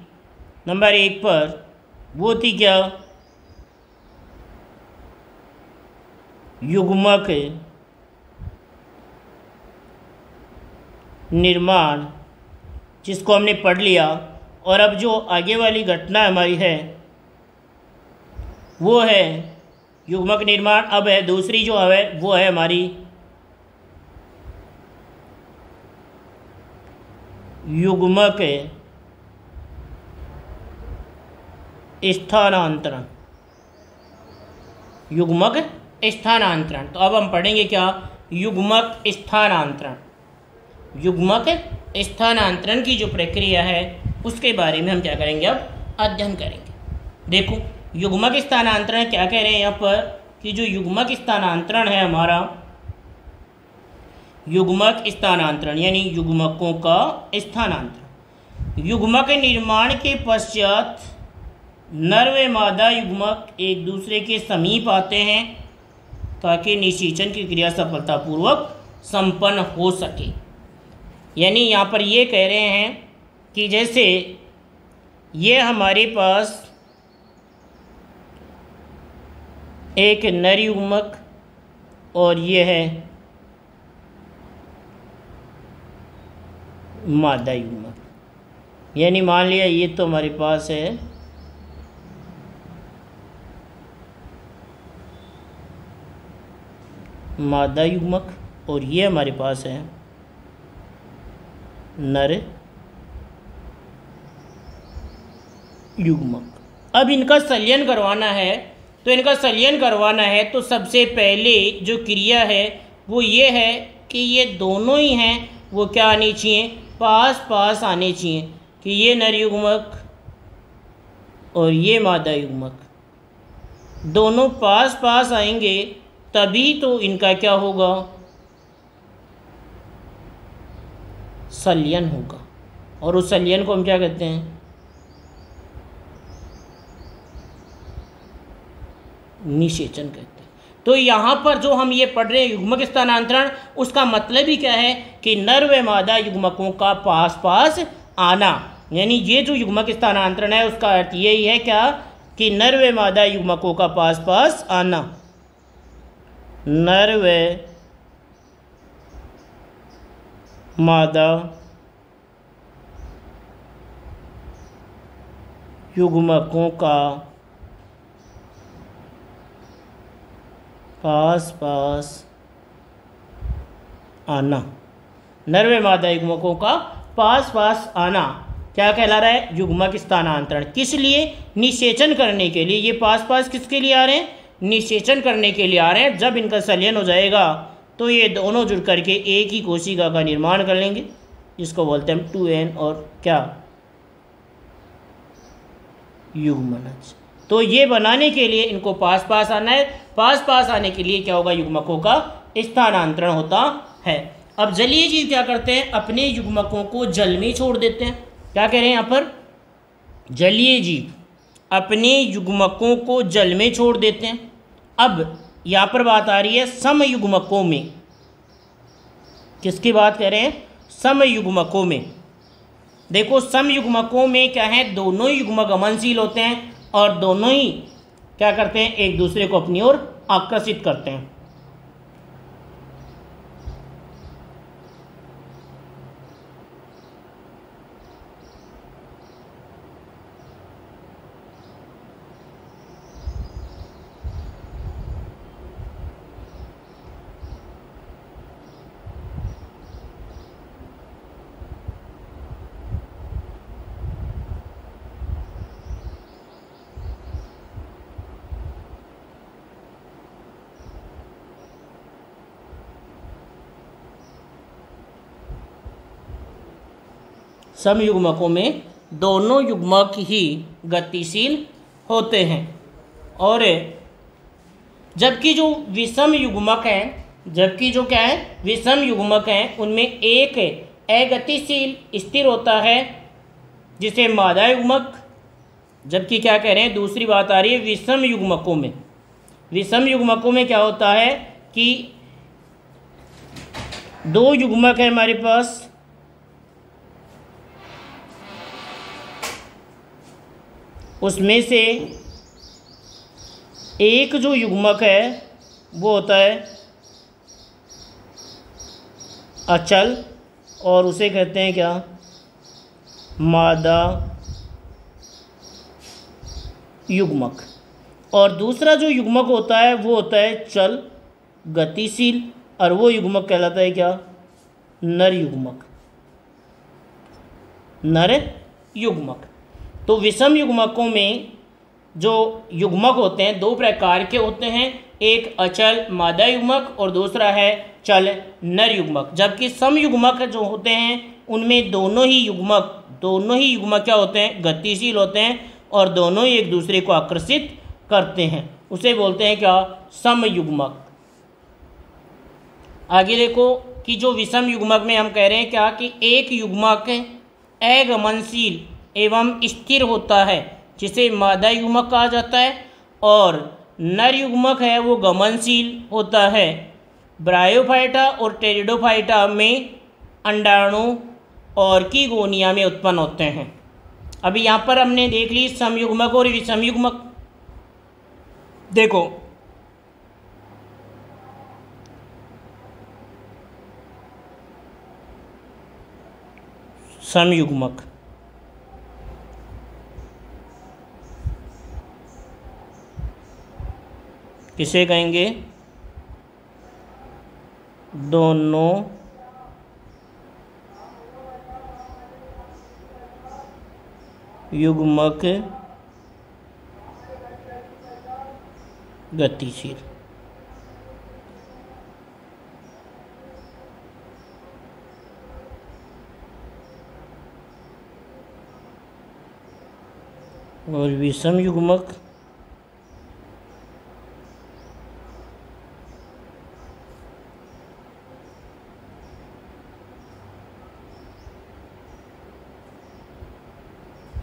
Speaker 1: नंबर 1 पर, वो थी क्या? युग्मक निर्माण, जिसको हमने पढ़ लिया। और अब जो आगे वाली घटना हमारी है वो है युग्मक निर्माण। अब है दूसरी जो है वो है हमारी युग्मक स्थानांतरण। युग्मक स्थानांतरण, तो अब हम पढ़ेंगे क्या? युग्मक स्थानांतरण। युग्मक स्थानांतरण की जो प्रक्रिया है उसके बारे में हम क्या करेंगे? अब अध्ययन करेंगे। देखो युग्मक स्थानांतरण क्या कह रहे हैं यहाँ पर कि जो युग्मक स्थानांतरण है हमारा, युग्मक स्थानांतरण यानी युग्मकों का स्थानांतरण। युग्मक निर्माण के पश्चात नर व मादा युग्मक एक दूसरे के समीप आते हैं ताकि निषेचन की क्रिया सफलतापूर्वक संपन्न हो सके। यानी यहाँ पर ये कह रहे हैं कि जैसे ये हमारे पास एक नर युग्मक और ये है मादा युग्मक, यानी मान लिया ये तो हमारे पास है मादा युग्मक और ये हमारे पास है नर युग्मक। अब इनका संलयन करवाना है, तो इनका संलयन करवाना है तो सबसे पहले जो क्रिया है वो ये है कि ये दोनों ही हैं वो क्या आनी चाहिए? पास पास आने चाहिए कि ये नर युग्मक और ये मादा युग्मक दोनों पास पास आएंगे, तभी तो इनका क्या होगा? संलयन होगा। और उस संलयन को हम क्या कहते हैं? निषेचन कहते हैं। तो यहाँ पर जो हम ये पढ़ रहे हैं युग्मक स्थानांतरण, उसका मतलब ही क्या है कि नर व मादा युग्मकों का पास पास आना। यानी ये जो युग्मक स्थानांतरण है उसका अर्थ यही है क्या कि नर व मादा युग्मकों का पास पास आना। नर व मादा युग्मकों का पास पास आना। नर व मादा युग्मकों का पास पास आना क्या कहला रहा है? युग्मक स्थानांतरण। किस लिए? निषेचन करने के लिए। ये पास पास किसके लिए आ रहे हैं? निषेचन करने के लिए आ रहे हैं। जब इनका संलयन हो जाएगा तो ये दोनों जुड़ करके एक ही कोशिका का निर्माण कर लेंगे, जिसको बोलते हैं 2n और क्या? युग्मनज। तो ये बनाने के लिए इनको पास पास आना है। पास पास आने के लिए क्या होगा? युग्मकों का स्थानांतरण होता है। अब जलीय जीव क्या करते हैं? अपने युग्मकों को जल में छोड़ देते हैं। क्या कह रहे हैं यहाँ पर? जलीय जीव अपने युग्मकों को जल में छोड़ देते हैं। अब यहाँ पर बात आ रही है समयुग्मकों में। किसकी बात कर रहे हैं? समयुग्मकों में। देखो समयुग्मकों में क्या है, दोनों ही युग्मक गमनशील होते हैं और दोनों ही क्या करते हैं, एक दूसरे को अपनी ओर आकर्षित करते हैं। समयुग्मकों में दोनों युग्मक ही गतिशील होते हैं, और जबकि जो विषम युग्मक हैं, जबकि जो क्या है विषम युग्मक हैं, उनमें एक अगतिशील स्थिर होता है जिसे मादा युग्मक। जबकि क्या कह रहे हैं, दूसरी बात आ रही है विषम युग्मकों में। विषम युग्मकों में क्या होता है कि दो युग्मक है हमारे पास, उसमें से एक जो युग्मक है वो होता है अचल, और उसे कहते हैं क्या, मादा युग्मक। और दूसरा जो युग्मक होता है वो होता है चल गतिशील, और वो युग्मक कहलाता है क्या, नर युग्मक। नर युग्मक। तो विषम युग्मकों में जो युग्मक होते हैं दो प्रकार के होते हैं, एक अचल मादा युग्मक और दूसरा है चल नर युग्मक। जबकि सम युग्मक जो होते हैं उनमें दोनों ही युग्मक क्या होते हैं, गतिशील होते हैं, और दोनों ही एक दूसरे को आकर्षित करते हैं, उसे बोलते हैं क्या, सम युग्मक। आगे देखो कि जो विषम युग्मक में हम कह रहे हैं क्या, कि एक युग्मक अगमनशील एवं स्थिर होता है जिसे मादा युग्मक कहा जाता है, और नर युग्मक है वो गमनशील होता है। ब्रायोफाइटा और टेरिडोफाइटा में अंडाणु और कीगोनिया में उत्पन्न होते हैं। अभी यहाँ पर हमने देख ली समयुग्मक और विषम युग्मक। देखो समयुग्मक, किसे कहेंगे, दोनों युग्मक गतिशील। और विषम युग्मक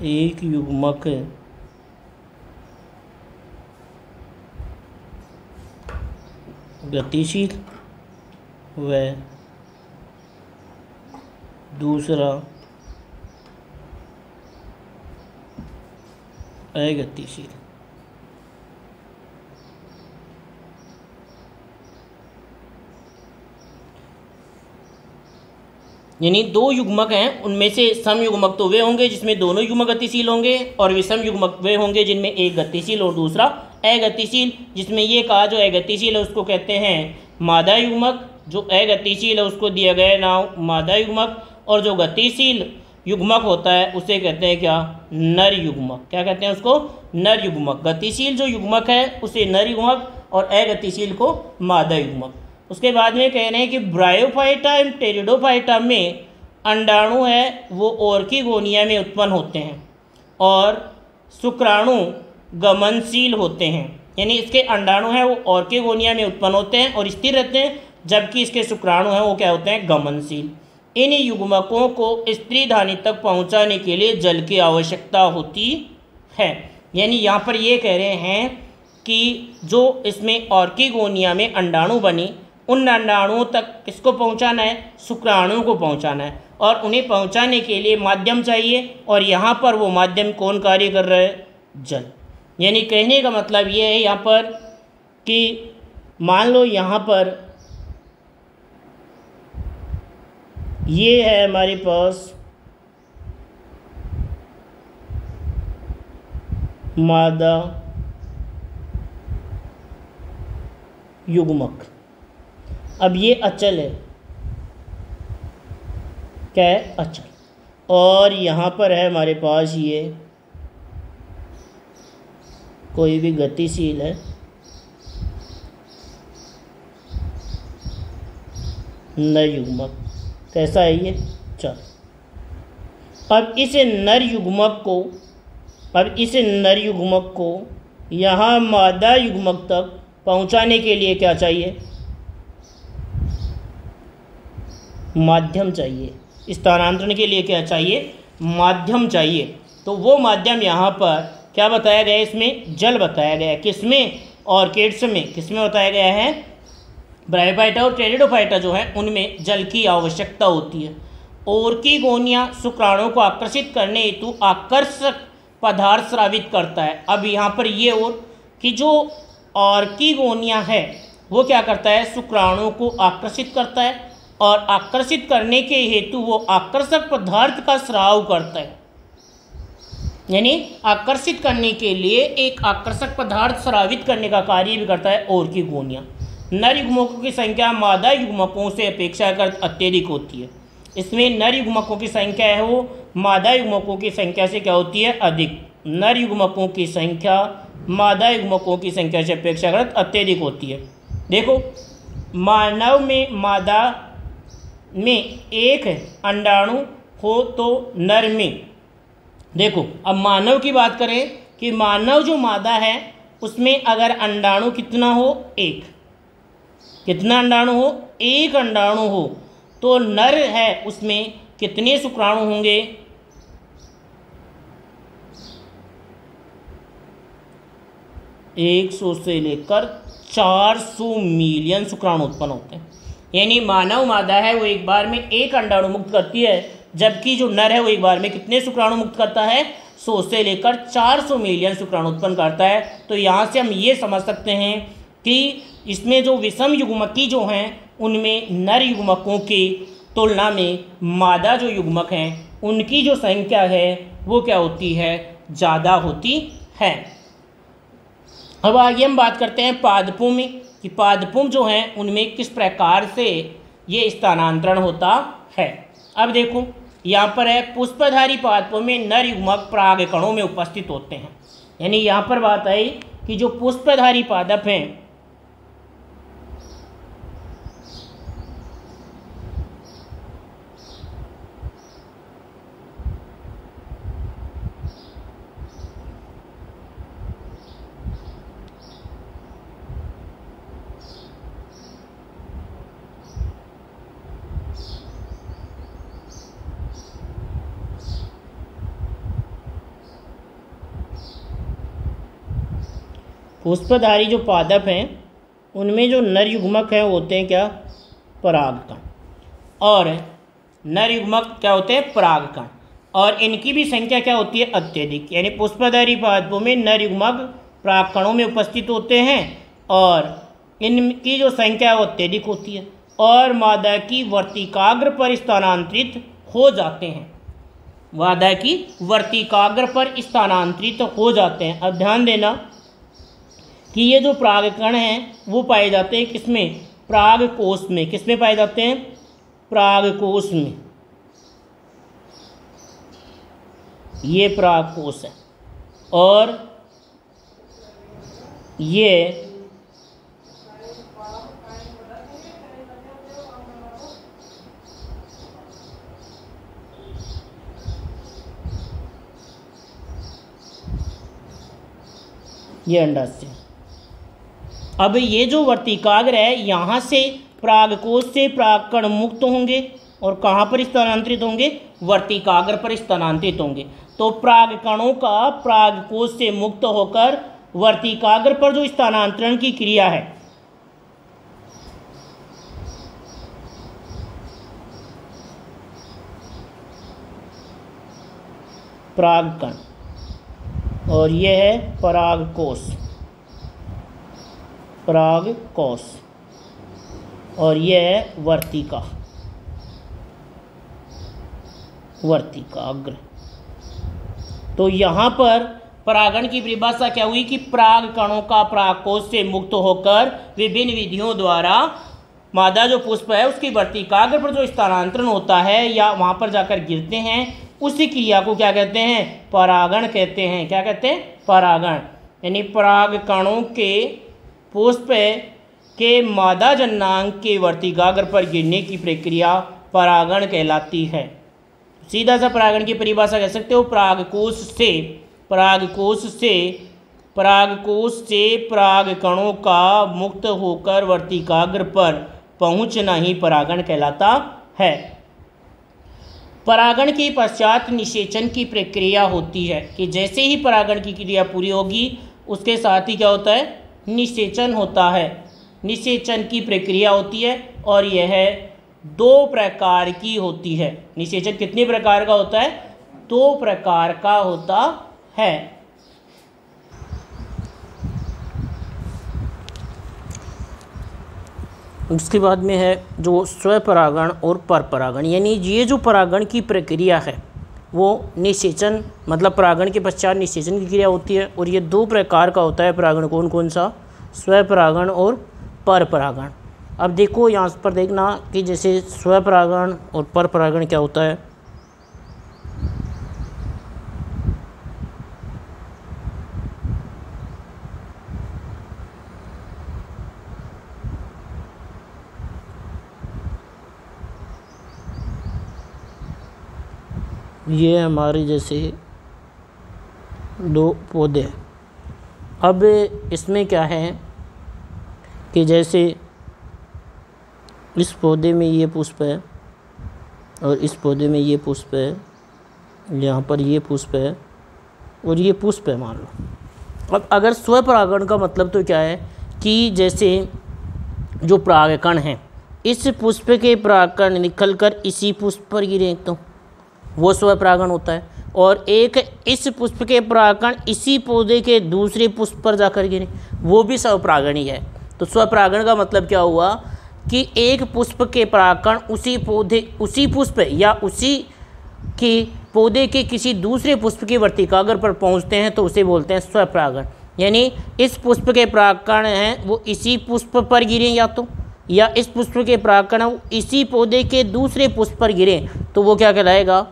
Speaker 1: एक युग्मक गतिशील व दूसरा अगतिशील। यानी दो युग्मक हैं, उनमें से सम युग्मक तो वे होंगे जिसमें दोनों युग्मक गतिशील होंगे, और विषम युग्मक वे होंगे जिनमें एक गतिशील और दूसरा अगतिशील। जिसमें ये कहा जो अगतिशील है उसको कहते हैं मादा युग्मक, जो अगतिशील है उसको दिया गया नाम मादा युग्मक, और जो गतिशील युग्मक होता है उसे कहते हैं क्या, नर युग्मक। क्या कहते हैं उसको, नर युग्मक। गतिशील जो युग्मक है उसे नर युग्मक और अगतिशील को मादा युग्मक। उसके बाद में कह रहे हैं कि ब्रायोफाइटा एवं टेरिडोफाइटा में अंडाणु है वो ऑर्किगोनिया में उत्पन्न होते हैं, और शुक्राणु गमनशील होते हैं। यानी इसके अंडाणु हैं वो ऑर्किगोनिया में उत्पन्न होते हैं और स्थिर रहते हैं, जबकि इसके शुक्राणु हैं वो क्या होते हैं, गमनशील। इन युग्मकों को स्त्री धानी तक पहुंचाने के लिए जल की आवश्यकता होती है। यानी यहाँ पर ये कह रहे हैं कि जो इसमें ऑर्किगोनिया में अंडाणु बने उन अंडाणुओं तक किसको पहुंचाना है, शुक्राणुओं को पहुंचाना है, और उन्हें पहुंचाने के लिए माध्यम चाहिए, और यहाँ पर वो माध्यम कौन कार्य कर रहा है, जल। यानी कहने का मतलब ये है यहाँ पर कि मान लो यहाँ पर ये है हमारे पास मादा युग्मक। अब ये अचल है, क्या है, अचल। और यहाँ पर है हमारे पास ये कोई भी गतिशील है, नर युग्मक। कैसा है ये, चल। अब इस नर युग्मक को यहाँ मादा युग्मक तक पहुँचाने के लिए क्या चाहिए, माध्यम चाहिए। स्थानांतरण के लिए क्या चाहिए, माध्यम चाहिए। तो वो माध्यम यहाँ पर क्या बताया गया है, इसमें जल बताया गया है। किसमें, ऑर्किड्स में किसमें बताया गया है, ब्रायोफाइटा और टेरिडोफाइटा जो है उनमें जल की आवश्यकता होती है। ओर्किगोनिया शुक्राणुओं को आकर्षित करने हेतु आकर्षक पदार्थ स्रावित करता है। अब यहाँ पर ये और कि जो ऑर्किगोनिया है वो क्या करता है, शुक्राणुओं को आकर्षित करता है, और आकर्षित करने के हेतु वो आकर्षक पदार्थ का स्राव करता है। यानी आकर्षित करने के लिए एक आकर्षक पदार्थ स्रावित करने का कार्य भी करता है ऑर्किगोनिया। नर युग्मकों की संख्या मादा युग्मकों से अपेक्षाकृत अत्यधिक होती है। इसमें नर युग्मकों की संख्या है वो मादा युग्मकों की संख्या से क्या होती है, अधिक। नर युग्मकों की संख्या मादा युग्मकों की संख्या से अपेक्षाकृत अत्यधिक होती है। देखो, मानव में मादा में एक अंडाणु हो तो नर में, देखो अब मानव की बात करें कि मानव जो मादा है उसमें अगर अंडाणु कितना हो, एक। कितना अंडाणु हो, एक अंडाणु हो, तो नर है उसमें कितने शुक्राणु होंगे, 100 से लेकर 400 मिलियन शुक्राणु उत्पन्न होते हैं। यानी मानव मादा है वो एक बार में एक अंडाणु मुक्त करती है, जबकि जो नर है वो एक बार में कितने शुक्राणु मुक्त करता है, 100 से लेकर 400 मिलियन शुक्राणु उत्पन्न करता है। तो यहाँ से हम ये समझ सकते हैं कि इसमें जो विषम युग्मकी जो हैं उनमें नर युग्मकों की तुलना में मादा जो युग्मक हैं उनकी जो संख्या है वो क्या होती है, ज़्यादा होती है। अब आगे हम बात करते हैं पादपों में कि पादपों जो हैं उनमें किस प्रकार से ये स्थानांतरण होता है। अब देखो यहाँ पर है, पुष्पधारी पादपों में नर युग्मक परागकणों में उपस्थित होते हैं। यानी यहाँ पर बात आई कि जो पुष्पधारी पादप हैं पुष्पधारी जो पादप हैं उनमें जो नर युग्मक हैं होते हैं क्या, परागकण। और नर युग्मक क्या होते हैं, परागकण। और इनकी भी संख्या क्या होती है, अत्यधिक। यानी पुष्पधारी पादपों में नर युग्मक परागकणों में उपस्थित होते हैं और इनकी जो संख्या है वो अत्यधिक होती है, और मादा की वर्तिकाग्र पर स्थानांतरित हो जाते हैं। मादा की वर्तिकाग्र पर स्थानांतरित हो जाते हैं। अब ध्यान देना कि ये जो परागकण हैं वो पाए जाते हैं किसमें, परागकोश में। किसमें पाए जाते हैं, परागकोश में। ये परागकोश है और ये अंडाशय। अब ये जो वर्तिकाग्र है यहाँ से परागकोश से परागकण मुक्त होंगे और कहाँ पर स्थानांतरित होंगे, वर्तिकाग्र पर स्थानांतरित होंगे। तो परागकणों का परागकोश से मुक्त होकर वर्तिकाग्र पर जो स्थानांतरण की क्रिया है परागकण, और यह है परागकोश, परागकोश, और यह है वर्तिका, वर्तिकाग्र। तो यहाँ पर परागण की परिभाषा क्या हुई कि पराग कणों का परागकोश से मुक्त होकर विभिन्न विधियों द्वारा मादा जो पुष्प है उसकी वर्तिकाग्र पर जो स्थानांतरण होता है या वहाँ पर जाकर गिरते हैं, उसी क्रिया को क्या कहते हैं? परागण कहते हैं। क्या कहते हैं? परागण। यानी पराग कणों के पुष्प के मादा जननांग के वर्तिकाग्र पर गिरने की प्रक्रिया परागण कहलाती है। सीधा सा परागण की परिभाषा कह सकते हो, परागकोश से पराग कणों का मुक्त होकर वर्तिकाग्र पर पहुंचना ही परागण कहलाता है। परागण के पश्चात निषेचन की प्रक्रिया होती है कि जैसे ही परागण की क्रिया पूरी होगी उसके साथ ही क्या होता है? निषेचन होता है। निषेचन की प्रक्रिया होती है और यह 2 प्रकार की होती है। निषेचन कितने प्रकार का होता है? 2 प्रकार का होता है। उसके बाद में है जो स्वपरागण और परपरागण। यानी ये जो परागण की प्रक्रिया है वो निषेचन, मतलब परागण के पश्चात निषेचन की क्रिया होती है, और ये 2 प्रकार का होता है परागण। कौन कौन सा? स्वपरागण और परपरागण। अब देखो यहाँ पर देखना कि जैसे स्वपरागण और परपरागण क्या होता है। ये हमारे जैसे 2 पौधे। अब इसमें क्या है कि जैसे इस पौधे में ये पुष्प है और इस पौधे में ये पुष्प है, यहाँ पर ये पुष्प है और ये पुष्प है मान लो। अब अगर स्वपरागण का मतलब तो क्या है कि जैसे जो परागकण हैं इस पुष्प के परागकण निकलकर इसी पुष्प पर गिरे तो वो स्वपरागण होता है, और एक इस पुष्प के परागकण इसी पौधे के दूसरे पुष्प पर जाकर गिरे वो भी स्वपरागण ही है। तो स्वपरागण का मतलब क्या हुआ कि एक पुष्प के परागकण उसी पुष्प या उसी के पौधे के किसी दूसरे पुष्प की वर्तिकाग्र पर पहुंचते हैं तो उसे बोलते हैं स्वपरागण। यानी इस पुष्प के परागकण हैं वो इसी पुष्प पर गिरे या इस पुष्प के परागकण इसी पौधे के दूसरे पुष्प पर गिरे तो वो क्या कहलाएगा?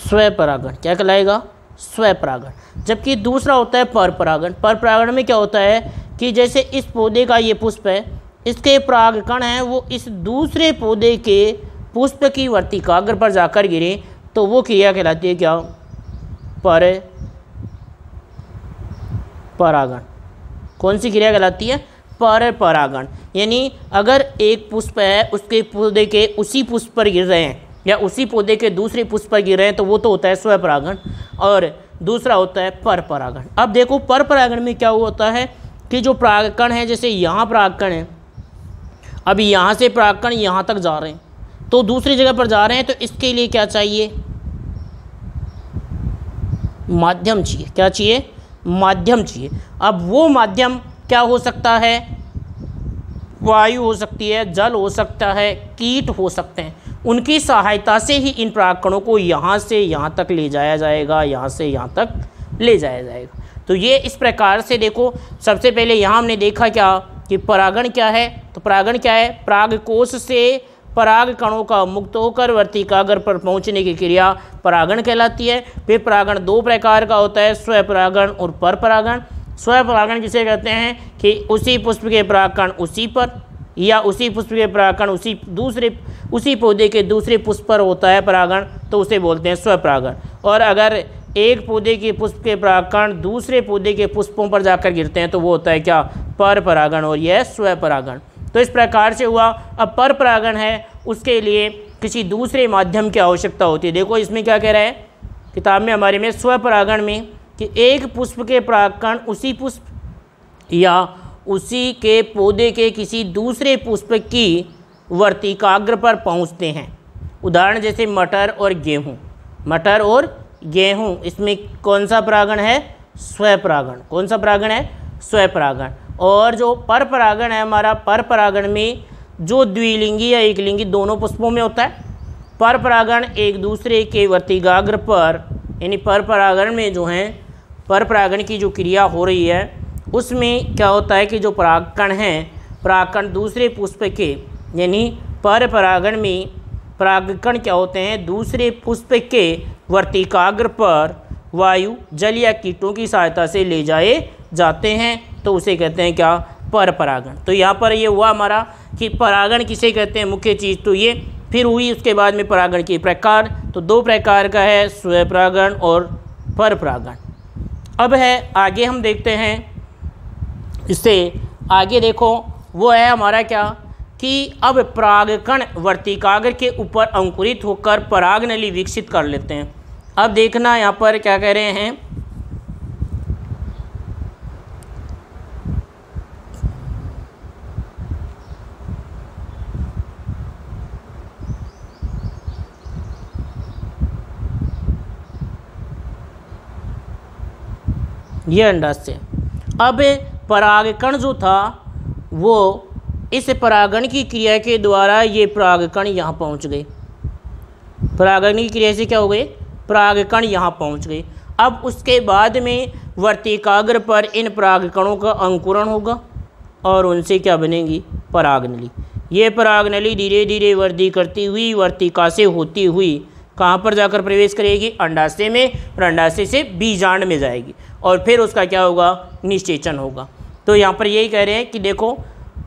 Speaker 1: स्वपरागण। क्या कहलाएगा? स्वपरागण। जबकि दूसरा होता है परपरागण। परपरागण में क्या होता है कि जैसे इस पौधे का ये पुष्प है, इसके परागकण हैं वो इस दूसरे पौधे के पुष्प की वर्तिकाग्र पर जाकर गिरे तो वो क्रिया कहलाती है क्या? परपरागण। कौन सी क्रिया कहलाती है? परपरागण। यानी अगर एक पुष्प है उसके पौधे के उसी पुष्प पर गिर रहे हैं या उसी पौधे के दूसरे पुष्प पर गिर रहे हैं तो वो तो होता है स्वपरागण, और दूसरा होता है परपरागण। अब देखो परपरागण में क्या होता है कि जो परागकण है, जैसे यहाँ परागकण है, अब यहाँ से परागकण यहाँ तक जा रहे हैं तो दूसरी जगह पर जा रहे हैं तो इसके लिए क्या चाहिए? माध्यम चाहिए। क्या चाहिए? माध्यम चाहिए। अब वो माध्यम क्या हो सकता है? वायु हो सकती है, जल हो सकता है, कीट हो सकते हैं। उनकी सहायता से ही इन परागकणों को यहाँ से यहाँ तक ले जाया जाएगा, यहाँ से यहाँ तक ले जाया जाएगा। तो ये इस प्रकार से देखो, सबसे पहले यहाँ हमने देखा क्या कि परागण क्या है। तो परागण क्या है? परागकोश से पराग कणों का मुक्त होकर वर्तिकाग्र पर पहुँचने की क्रिया परागण कहलाती है। फिर परागण 2 प्रकार का होता है, स्वपरागण और परपरागण। स्वपरागण जिसे कहते हैं कि उसी पुष्प के परागकण उसी पर या उसी पुष्प के परागकण उसी पौधे के दूसरे पुष्प पर होता है परागण तो उसे बोलते हैं स्वपरागण। और अगर एक पौधे के पुष्प के परागकण दूसरे पौधे के पुष्पों पर जाकर गिरते हैं तो वो होता है क्या? परपरागण, और यह स्वपरागण। तो इस प्रकार से हुआ। अब परपरागण है उसके लिए किसी दूसरे माध्यम की आवश्यकता होती है। देखो इसमें क्या कह रहा है किताब में हमारे में, स्वपरागण में कि एक पुष्प के परागकण उसी पुष्प या उसी के पौधे के किसी दूसरे पुष्प की वर्तिकाग्र पर पहुंचते हैं उदाहरण जैसे मटर और गेहूँ, मटर और गेहूँ, इसमें कौन सा परागण है? स्वपरागण। कौन सा परागण है? स्वपरागण। और जो पर परागण है हमारा, पर परागण में जो द्विलिंगी या एकलिंगी दोनों पुष्पों में होता है। पर परागण एक दूसरे के वर्तिकाग्र पर, यानी पर परागण में जो है पर परागण की जो क्रिया हो रही है उसमें क्या होता है कि जो परागकण हैं, परागकण दूसरे पुष्प के, यानी पर परागण में परागकण क्या होते हैं? दूसरे पुष्प के वर्तिकाग्र पर वायु, जल या कीटों की सहायता से ले जाए जाते हैं, तो उसे कहते हैं क्या? पर परागण। तो यहाँ पर ये हुआ हमारा कि परागण किसे कहते हैं, मुख्य चीज़ तो ये। फिर हुई उसके बाद में परागण के प्रकार, तो दो प्रकार का है, स्वपरागण और पर परागण। अब है आगे हम देखते हैं, इससे आगे देखो वो है हमारा क्या कि अब परागकण वर्तिकाग्र के ऊपर अंकुरित होकर परागनली विकसित कर लेते हैं। अब देखना यहाँ पर क्या कह रहे हैं, ये अंडाशय। अब परागकण जो था वो इस परागण की क्रिया के द्वारा ये परागकण यहाँ पहुँच गए। परागण की क्रिया से क्या हो गए? परागकण यहाँ पहुँच गए। अब उसके बाद में वर्तिकाग्र पर इन परागकणों का अंकुरण होगा और उनसे क्या बनेगी? परागनली। ये परागनली धीरे धीरे वृद्धि करती हुई वर्तिका से होती हुई कहाँ पर जाकर प्रवेश करेगी? अंडाशय में, और अंडाशय से बीजांड में जाएगी और फिर उसका क्या होगा? निषेचन होगा। तो यहाँ पर यही कह रहे हैं कि देखो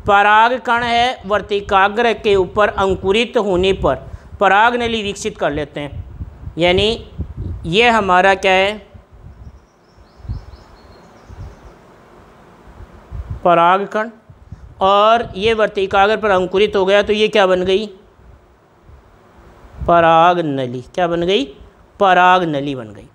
Speaker 1: परागकण है वर्तिकाग्र के ऊपर अंकुरित होने पर परागनली विकसित कर लेते हैं, यानी ये हमारा क्या है? परागकण। और ये वर्तिकाग्र पर अंकुरित हो गया तो ये क्या बन गई? परागनली। क्या बन गई? परागनली बन गई।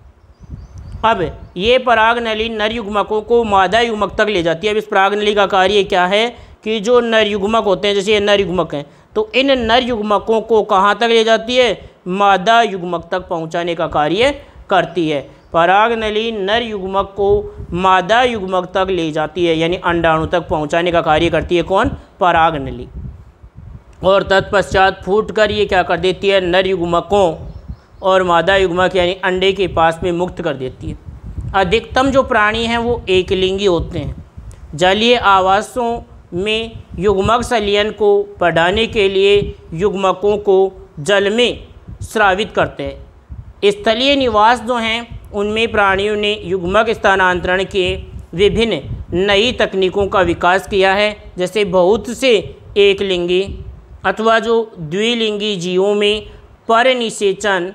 Speaker 1: अब ये परागनली नर युग्मकों को मादा युग्मक तक ले जाती है। अब इस परागनली का कार्य क्या है कि जो नर युग्मक होते हैं, जैसे ये नर युग्मक हैं, तो इन नर युग्मकों को कहाँ तक ले जाती है? मादा युग्मक तक पहुँचाने का कार्य करती है। परागनली नर युग्मक को मादा युग्मक तक ले जाती है, यानी अंडाणु तक पहुँचाने का कार्य करती है। कौन? परागनली। और तत्पश्चात फूटकर ये क्या कर देती है? नर युग्मकों और मादा युग्मक यानी अंडे के पास में मुक्त कर देती है। अधिकतम जो प्राणी हैं वो एकलिंगी होते हैं। जलीय आवासों में युग्मक संलयन को बढ़ाने के लिए युग्मकों को जल में स्रावित करते हैं। स्थलीय निवास जो हैं उनमें प्राणियों ने युग्मक स्थानांतरण के विभिन्न नई तकनीकों का विकास किया है। जैसे बहुत से एकलिंगी अथवा जो द्विलिंगी जीवों में परनिषेचन,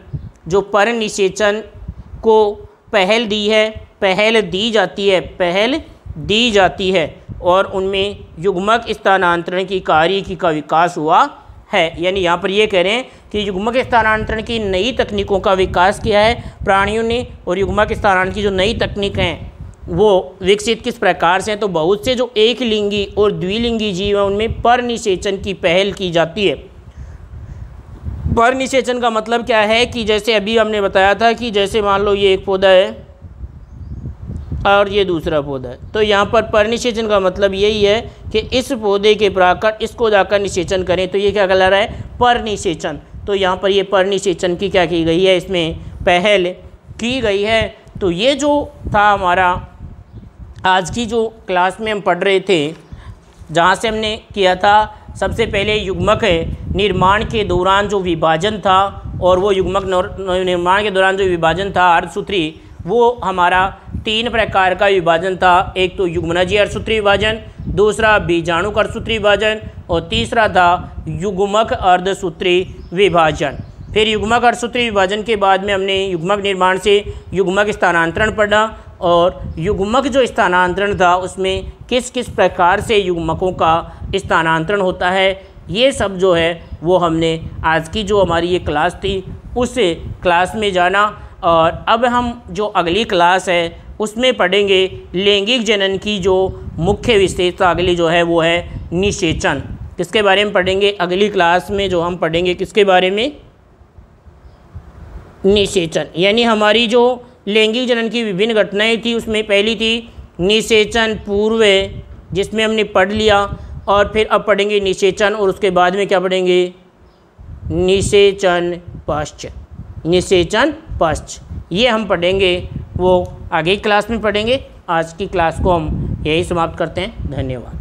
Speaker 1: जो परनिषेचन को पहल दी जाती है और उनमें युग्मक स्थानांतरण की कार्य का विकास हुआ है। यानी यहाँ पर ये कह रहे हैं कि युग्मक स्थानांतरण की नई तकनीकों का विकास किया है प्राणियों ने, और युग्मक स्थानांतरण की जो नई तकनीक हैं वो विकसित किस प्रकार से हैं? तो बहुत से जो एक लिंगी और द्विलिंगी जीव हैं उनमें परनिषेचन की पहल की जाती है। परनिषेचन का मतलब क्या है कि जैसे अभी हमने बताया था कि जैसे मान लो ये एक पौधा है और ये दूसरा पौधा है, तो यहाँ पर परनिषेचन का मतलब यही है कि इस पौधे के परागकण इसको जाकर निषेचन करें, तो ये क्या कहला रहा है? परनिषेचन। तो यहाँ पर ये परनिषेचन की क्या की गई है? इसमें पहल की गई है। तो ये जो था हमारा आज की जो क्लास में हम पढ़ रहे थे, जहाँ से हमने किया था सबसे पहले युग्मक निर्माण के दौरान जो विभाजन था, और वो युग्मक निर्माण के दौरान जो विभाजन था अर्धसूत्री, वो हमारा 3 प्रकार का विभाजन था। एक तो युग्मनजीय अर्धसूत्री विभाजन, दूसरा बीजाणुक अर्धसूत्री विभाजन, और तीसरा था युग्मक अर्धसूत्री विभाजन। फिर युग्मक अर्धसूत्री विभाजन के बाद में हमने युग्मक निर्माण से युग्मक स्थानांतरण पढ़ा, और युग्मक जो स्थानांतरण था उसमें किस किस प्रकार से युग्मकों का स्थानांतरण होता है, ये सब जो है वो हमने आज की जो हमारी ये क्लास थी उस क्लास में जाना। और अब हम जो अगली क्लास है उसमें पढ़ेंगे लैंगिक जनन की जो मुख्य विशेषता अगली जो है वो है निषेचन। किसके बारे में पढ़ेंगे अगली क्लास में? जो हम पढ़ेंगे किसके बारे में? निषेचन, यानी हमारी जो लैंगिक जनन की विभिन्न घटनाएं थी उसमें पहली थी निषेचन पूर्व, जिसमें हमने पढ़ लिया, और फिर अब पढ़ेंगे निषेचन, और उसके बाद में क्या पढ़ेंगे, निषेचन पश्च। निषेचन पश्च ये हम पढ़ेंगे, वो आगे की क्लास में पढ़ेंगे। आज की क्लास को हम यही समाप्त करते हैं। धन्यवाद।